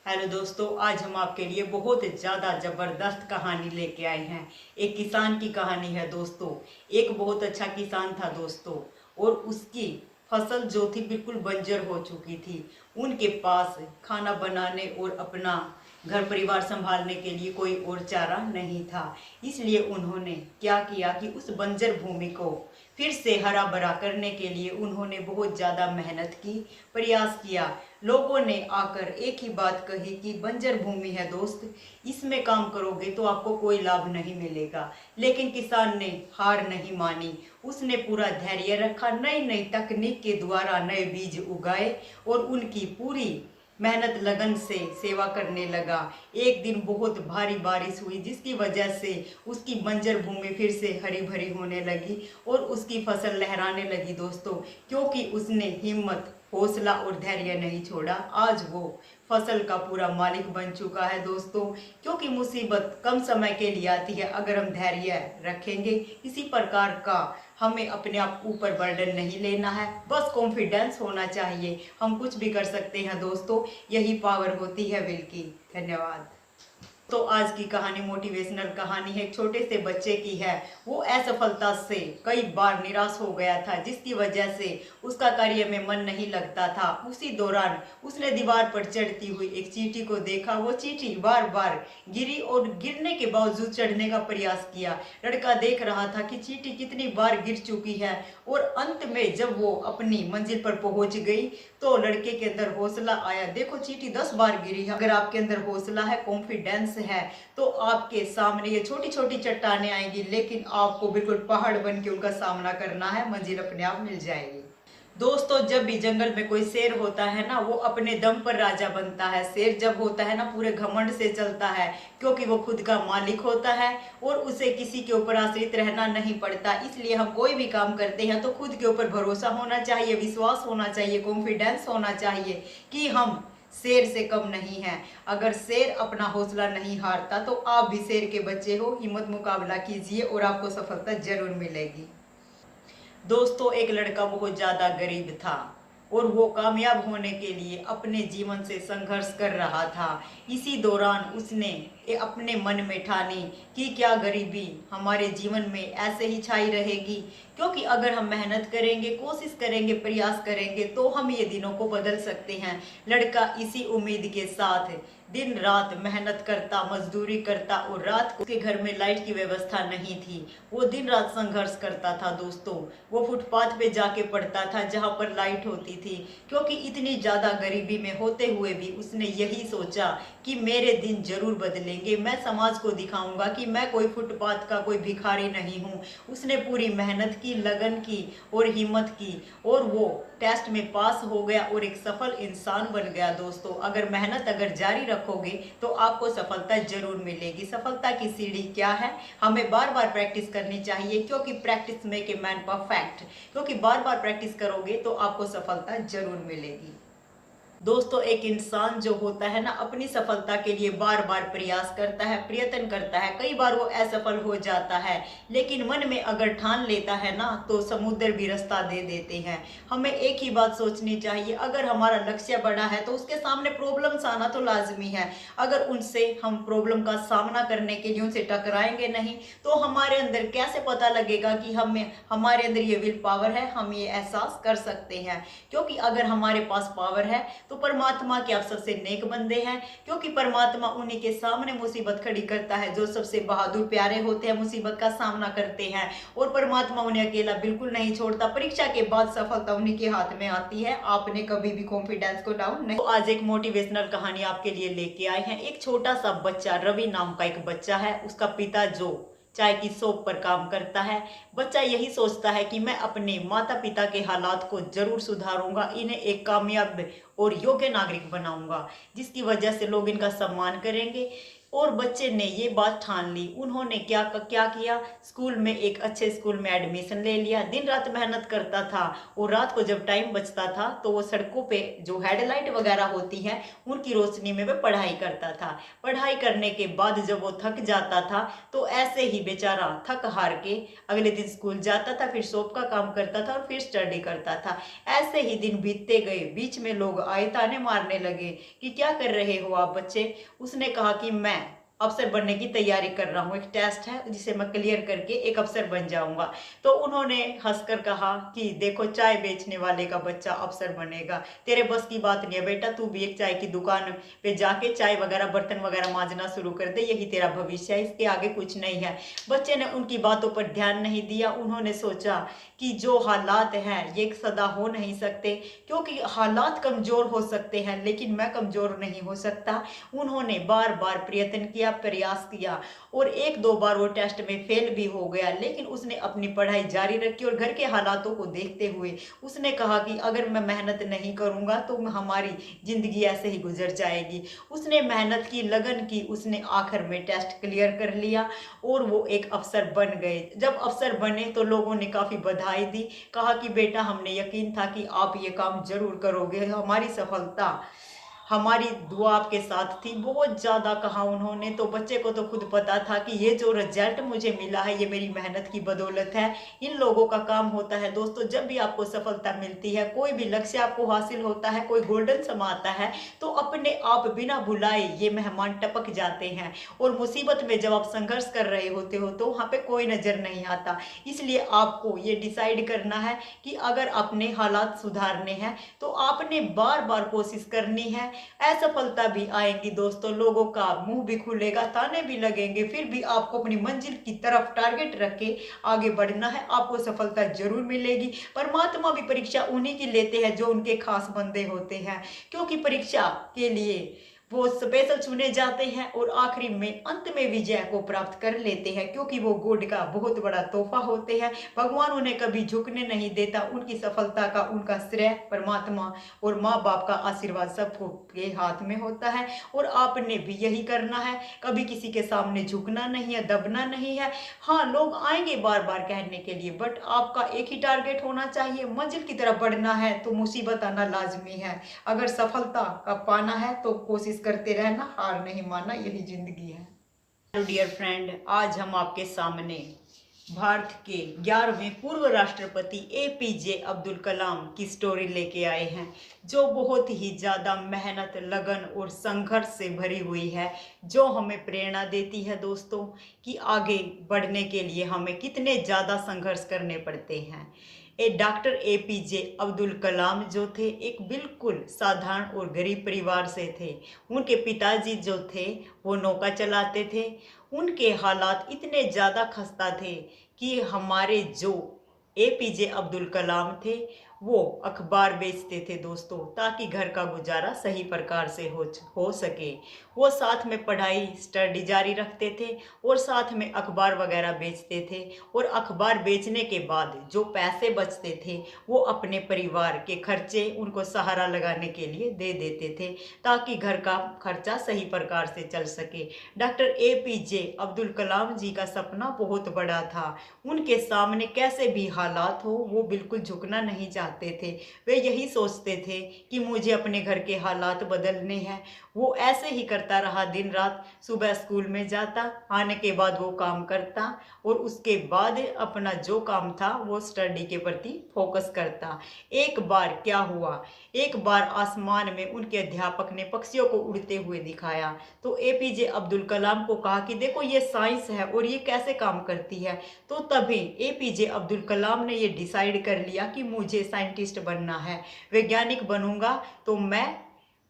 Hello दोस्तों, आज हम आपके लिए बहुत ज़्यादा ज़बरदस्त कहानी लेके आए हैं। एक किसान की कहानी है दोस्तों। एक बहुत अच्छा किसान था दोस्तों, और उसकी फसल जो थी बिल्कुल बंजर हो चुकी थी। उनके पास खाना बनाने और अपना घर परिवार संभालने के लिए कोई और चारा नहीं था। इसलिए उन्होंने क्या किया कि उस बंजर भूमि को फिर से हरा भरा करने के लिए उन्होंने बहुत ज़्यादा मेहनत की, प्रयास किया। लोगों ने आकर एक ही बात कही कि बंजर भूमि है दोस्त, इसमें काम करोगे तो आपको कोई लाभ नहीं मिलेगा। लेकिन किसान ने हार नहीं मानी। उसने पूरा धैर्य रखा, नई नई तकनीक के द्वारा नए बीज उगाए और उनकी पूरी मेहनत लगन से सेवा करने लगा। एक दिन बहुत भारी बारिश हुई, जिसकी वजह से उसकी बंजर भूमि फिर से हरी भरी होने लगी और उसकी फसल लहराने लगी दोस्तों, क्योंकि उसने हिम्मत, हौसला और धैर्य नहीं छोड़ा। आज वो फसल का पूरा मालिक बन चुका है दोस्तों। क्योंकि मुसीबत कम समय के लिए आती है, अगर हम धैर्य रखेंगे, इसी प्रकार का हमें अपने आप ऊपर बर्डन नहीं लेना है, बस कॉन्फिडेंस होना चाहिए। हम कुछ भी कर सकते हैं दोस्तों, यही पावर होती है विल की। धन्यवाद। तो आज की कहानी मोटिवेशनल कहानी है, एक छोटे से बच्चे की है। वो असफलता से कई बार निराश हो गया था, जिसकी वजह से उसका कार्य में मन नहीं लगता था। उसी दौरान उसने दीवार पर चढ़ती हुई एक चींटी को देखा। वो चींटी बार बार गिरी और गिरने के बावजूद चढ़ने का प्रयास किया। लड़का देख रहा था कि चींटी कितनी बार गिर चुकी है, और अंत में जब वो अपनी मंजिल पर पहुंच गई तो लड़के के अंदर हौसला आया। देखो, चींटी 10 बार गिरी है। अगर आपके अंदर हौसला है, कॉन्फिडेंस है, तो आपके सामने ये छोटी छोटी चट्टानें आएंगी, लेकिन आपको बिल्कुल पहाड़ बन के उनका सामना करना है। मंजिल अपने आप मिल जाएगी दोस्तों। जब भी जंगल में कोई शेर होता है ना, वो अपने दम पर राजा बनता है। शेर जब होता है ना, पूरे घमंड से चलता है, क्योंकि वो खुद का मालिक होता है और उसे किसी के ऊपर आश्रित रहना नहीं पड़ता। इसलिए हम कोई भी काम करते हैं तो खुद के ऊपर भरोसा होना चाहिए, विश्वास होना चाहिए, कॉन्फिडेंस होना चाहिए कि हम शेर से कम नहीं है। अगर शेर अपना हौसला नहीं हारता, तो आप भी शेर के बच्चे हो। हिम्मत मुकाबला कीजिए और आपको सफलता जरूर मिलेगी दोस्तों। एक लड़का बहुत ज्यादा गरीब था और वो कामयाब होने के लिए अपने जीवन से संघर्ष कर रहा था। इसी दौरान उसने अपने मन में ठानी कि क्या गरीबी हमारे जीवन में ऐसे ही छाई रहेगी, क्योंकि अगर हम मेहनत करेंगे, कोशिश करेंगे, प्रयास करेंगे, तो हम ये दिनों को बदल सकते हैं। लड़का इसी उम्मीद के साथ दिन रात मेहनत करता, मजदूरी करता, और रात को उसके घर में लाइट की व्यवस्था नहीं थी। वो दिन रात संघर्ष करता था दोस्तों। वो फुटपाथ पे जाके पड़ता था जहाँ पर लाइट होती थी, क्योंकि इतनी ज्यादा गरीबी में होते हुए भी उसने यही सोचा कि मेरे दिन जरूर बदलेंगे। मैं समाज को दिखाऊंगा कि मैं कोई फुटपाथ का कोई भिखारी नहीं हूँ। उसने पूरी मेहनत की, लगन की और हिम्मत की, और वो टेस्ट में पास हो गया और एक सफल इंसान बन गया दोस्तों। अगर मेहनत अगर जारी रखोगे तो आपको सफलता जरूर मिलेगी। सफलता की सीढ़ी क्या है? हमें बार बार प्रैक्टिस करनी चाहिए, क्योंकि practice make a man perfect. क्योंकि बार बार प्रैक्टिस करोगे तो आपको सफलता जरूर मिलेगी दोस्तों। एक इंसान जो होता है ना, अपनी सफलता के लिए बार बार प्रयास करता है, प्रयत्न करता है। कई बार वो असफल हो जाता है, लेकिन मन में अगर ठान लेता है ना, तो समुद्र भी रास्ता दे देते हैं। हमें एक ही बात सोचनी चाहिए, अगर हमारा लक्ष्य बड़ा है तो उसके सामने प्रॉब्लम्स आना तो लाजमी है। अगर उनसे हम प्रॉब्लम का सामना करने के लिए उनसे टकराएंगे नहीं, तो हमारे अंदर कैसे पता लगेगा कि हमारे अंदर ये विल पावर है, हम ये एहसास कर सकते हैं। क्योंकि अगर हमारे पास पावर है तो परमात्मा के आप सबसे नेक बंदे हैं, क्योंकि परमात्मा उन्हीं के सामने मुसीबत खड़ी करता है जो सबसे बहादुर प्यारे होते हैं, मुसीबत का सामना करते हैं। और परमात्मा उन्हें अकेला बिल्कुल नहीं छोड़ता। परीक्षा के बाद सफलता उन्हीं के हाथ में आती है। आपने कभी भी कॉन्फिडेंस को डाउन नहीं। तो आज एक मोटिवेशनल कहानी आपके लिए लेके आए हैं। एक छोटा सा बच्चा, रवि नाम का एक बच्चा है। उसका पिता जो चाय की शॉप पर काम करता है। बच्चा यही सोचता है कि मैं अपने माता पिता के हालात को जरूर सुधारूंगा, इन्हें एक कामयाब और योग्य नागरिक बनाऊंगा, जिसकी वजह से लोग इनका सम्मान करेंगे और बच्चे ने ये बात ठान ली। उन्होंने क्या क्या किया, स्कूल में एक अच्छे स्कूल में एडमिशन ले लिया। दिन रात मेहनत करता था और रात को जब टाइम बचता था तो वो सड़कों पे जो हेडलाइट वगैरह होती हैं उनकी रोशनी में वह पढ़ाई करता था। पढ़ाई करने के बाद जब वो थक जाता था तो ऐसे ही बेचारा थक हार के अगले दिन स्कूल जाता था, फिर शॉप का काम करता था और फिर स्टडी करता था। ऐसे ही दिन बीतते गए। बीच में लोग आए, ताने मारने लगे कि क्या कर रहे हो आप बच्चे। उसने कहा कि मैं अफसर बनने की तैयारी कर रहा हूँ, एक टेस्ट है जिसे मैं क्लियर करके एक अफसर बन जाऊंगा। तो उन्होंने हंसकर कहा कि देखो, चाय बेचने वाले का बच्चा अफसर बनेगा, तेरे बस की बात नहीं है बेटा, तू भी एक चाय की दुकान पे जाके चाय वगैरह बर्तन वगैरह मांजना शुरू कर दे, यही तेरा भविष्य है, इसके आगे कुछ नहीं है। बच्चे ने उनकी बातों पर ध्यान नहीं दिया। उन्होंने सोचा कि जो हालात हैं ये सदा हो नहीं सकते, क्योंकि हालात कमजोर हो सकते हैं लेकिन मैं कमजोर नहीं हो सकता। उन्होंने बार बार प्रयत्न किया, प्रयास किया और एक दो बार वो टेस्ट में फेल भी हो गया, लेकिन उसने अपनी पढ़ाई जारी रखी और घर के हालातों को देखते हुए उसने कहा कि अगर मैं मेहनत नहीं करूंगा तो हमारी जिंदगी ऐसे ही गुजर जाएगी। उसने मेहनत की, लगन की, उसने आखिर में टेस्ट क्लियर कर लिया और वो एक अफसर बन गए। जब अफसर बने तो लोगों ने काफी बधाई दी, कहा कि बेटा हमने यकीन था कि आप ये काम जरूर करोगे, हमारी सफलता हमारी दुआ आपके साथ थी। बहुत ज़्यादा कहा उन्होंने। तो बच्चे को तो खुद पता था कि ये जो रिजल्ट मुझे मिला है ये मेरी मेहनत की बदौलत है। इन लोगों का काम होता है दोस्तों, जब भी आपको सफलता मिलती है, कोई भी लक्ष्य आपको हासिल होता है, कोई गोल्डन समा आता है, तो अपने आप बिना बुलाए ये मेहमान टपक जाते हैं। और मुसीबत में जब आप संघर्ष कर रहे होते हो तो वहाँ पे कोई नज़र नहीं आता। इसलिए आपको ये डिसाइड करना है कि अगर अपने हालात सुधारने हैं तो आपने बार बार कोशिश करनी है। असफलता भी आएंगी दोस्तों, लोगों का मुंह भी खुलेगा, ताने भी लगेंगे, फिर भी आपको अपनी मंजिल की तरफ टारगेट रख के आगे बढ़ना है, आपको सफलता जरूर मिलेगी। परमात्मा भी परीक्षा उन्हीं की लेते हैं जो उनके खास बंदे होते हैं, क्योंकि परीक्षा के लिए वो स्पेशल चुने जाते हैं और आखिरी में अंत में विजय को प्राप्त कर लेते हैं, क्योंकि वो गॉड का बहुत बड़ा तोहफा होते हैं। भगवान उन्हें कभी झुकने नहीं देता। उनकी सफलता का उनका श्रेय परमात्मा और माँ बाप का आशीर्वाद सबको के हाथ में होता है। और आपने भी यही करना है, कभी किसी के सामने झुकना नहीं है, दबना नहीं है। हाँ, लोग आएंगे बार बार कहने के लिए, बट आपका एक ही टारगेट होना चाहिए, मंजिल की तरफ बढ़ना है तो मुसीबत आना लाजमी है। अगर सफलता का पाना है तो कोशिश करते रहना, हार नहीं मानना, यही जिंदगी है। हेलो डियर फ्रेंड, आज हम आपके सामने भारत के 11वें पूर्व राष्ट्रपति एपीजे अब्दुल कलाम की स्टोरी लेके आए हैं, जो बहुत ही ज़्यादा मेहनत, लगन और संघर्ष से भरी हुई है, जो हमें प्रेरणा देती है दोस्तों कि आगे बढ़ने के लिए हमें कितने ज़्यादा संघर्ष करने पड़ते हैं। डॉक्टर एपीजे अब्दुल कलाम जो थे एक बिल्कुल साधारण और गरीब परिवार से थे। उनके पिताजी जो थे वो नौका चलाते थे। उनके हालात इतने ज़्यादा खस्ता थे कि हमारे जो एपीजे अब्दुल कलाम थे वो अखबार बेचते थे दोस्तों, ताकि घर का गुजारा सही प्रकार से हो सके। वो साथ में पढ़ाई स्टडी जारी रखते थे और साथ में अखबार वगैरह बेचते थे। और अखबार बेचने के बाद जो पैसे बचते थे वो अपने परिवार के खर्चे, उनको सहारा लगाने के लिए दे देते थे, ताकि घर का खर्चा सही प्रकार से चल सके। डॉक्टर एपीजे अब्दुल कलाम जी का सपना बहुत बड़ा था। उनके सामने कैसे भी हालात हो वो बिल्कुल झुकना नहीं चाहते थे। वे यही सोचते थे कि मुझे अपने घर के हालात बदलने हैं। वो ऐसे ही करता रहा दिन रात। सुबह स्कूल में जाता, आने के बाद वो काम करता और उसके बाद अपना जो काम था वो स्टडी के प्रति फोकस करता। एक बार क्या हुआ, एक बार आसमान में उनके अध्यापक ने पक्षियों को उड़ते हुए दिखाया। तो एपीजे अब्दुल कलाम को कहा कि देखो ये साइंस है और ये कैसे काम करती है। तो तभी एपीजे अब्दुल कलाम ने ये डिसाइड कर लिया कि मुझे साइंटिस्ट बनना है, वैज्ञानिक बनूंगा तो मैं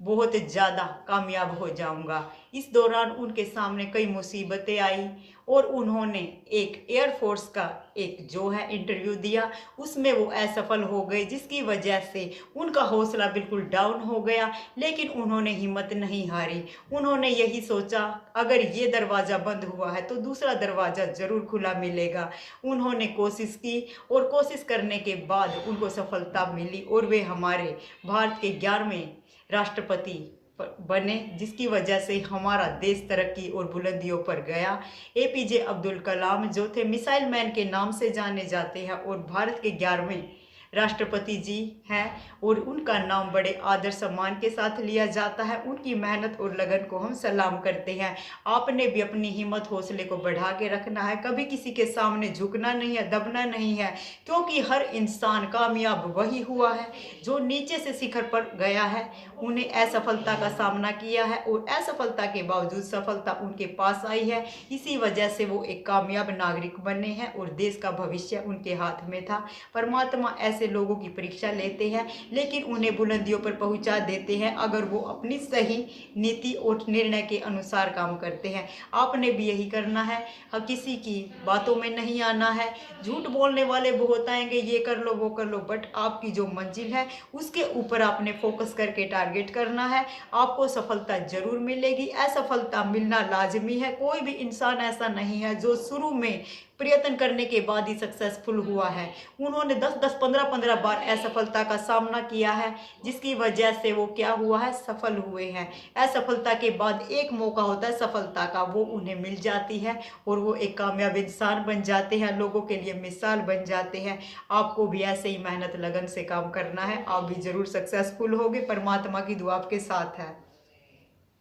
बहुत ज़्यादा कामयाब हो जाऊंगा। इस दौरान उनके सामने कई मुसीबतें आई और उन्होंने एक एयरफोर्स का एक जो है इंटरव्यू दिया, उसमें वो असफल हो गए, जिसकी वजह से उनका हौसला बिल्कुल डाउन हो गया। लेकिन उन्होंने हिम्मत नहीं हारी। उन्होंने यही सोचा अगर ये दरवाज़ा बंद हुआ है तो दूसरा दरवाज़ा ज़रूर खुला मिलेगा। उन्होंने कोशिश की और कोशिश करने के बाद उनको सफलता मिली और वे हमारे भारत के 11वें राष्ट्रपति बने, जिसकी वजह से हमारा देश तरक्की और बुलंदियों पर गया। एपीजे अब्दुल कलाम जो थे मिसाइल मैन के नाम से जाने जाते हैं और भारत के 11वें राष्ट्रपति जी हैं और उनका नाम बड़े आदर सम्मान के साथ लिया जाता है। उनकी मेहनत और लगन को हम सलाम करते हैं। आपने भी अपनी हिम्मत हौसले को बढ़ा के रखना है, कभी किसी के सामने झुकना नहीं है, दबना नहीं है, क्योंकि हर इंसान कामयाब वही हुआ है जो नीचे से शिखर पर गया है। उन्हें असफलता का सामना किया है और असफलता के बावजूद सफलता उनके पास आई है। इसी वजह से वो एक कामयाब नागरिक बने हैं और देश का भविष्य उनके हाथ में था। परमात्मा ऐसे लोगों की परीक्षा लेते हैं लेकिन उन्हें बुलंदियों पर पहुंचा देते हैं अगर वो अपनी सही नीति और निर्णय के अनुसार काम करते हैं। आपने भी यही करना है, किसी की बातों में नहीं आना है। झूठ बोलने वाले बहुत आएंगे, ये कर लो वो कर लो, बट आपकी जो मंजिल है उसके ऊपर आपने फोकस करके टारगेट करना है। आपको सफलता जरूर मिलेगी, असफलता मिलना लाजमी है। कोई भी इंसान ऐसा नहीं है जो शुरू में प्रयत्न करने के बाद ही सक्सेसफुल हुआ है। उन्होंने 10-10, 15-15 बार असफलता का सामना किया है, जिसकी वजह से वो क्या हुआ है, सफल हुए हैं। असफलता के बाद एक मौका होता है सफलता का, वो उन्हें मिल जाती है और वो एक कामयाब इंसान बन जाते हैं, लोगों के लिए मिसाल बन जाते हैं। आपको भी ऐसे ही मेहनत लगन से काम करना है, आप भी जरूर सक्सेसफुल होगे। परमात्मा की दुआ आपके साथ है।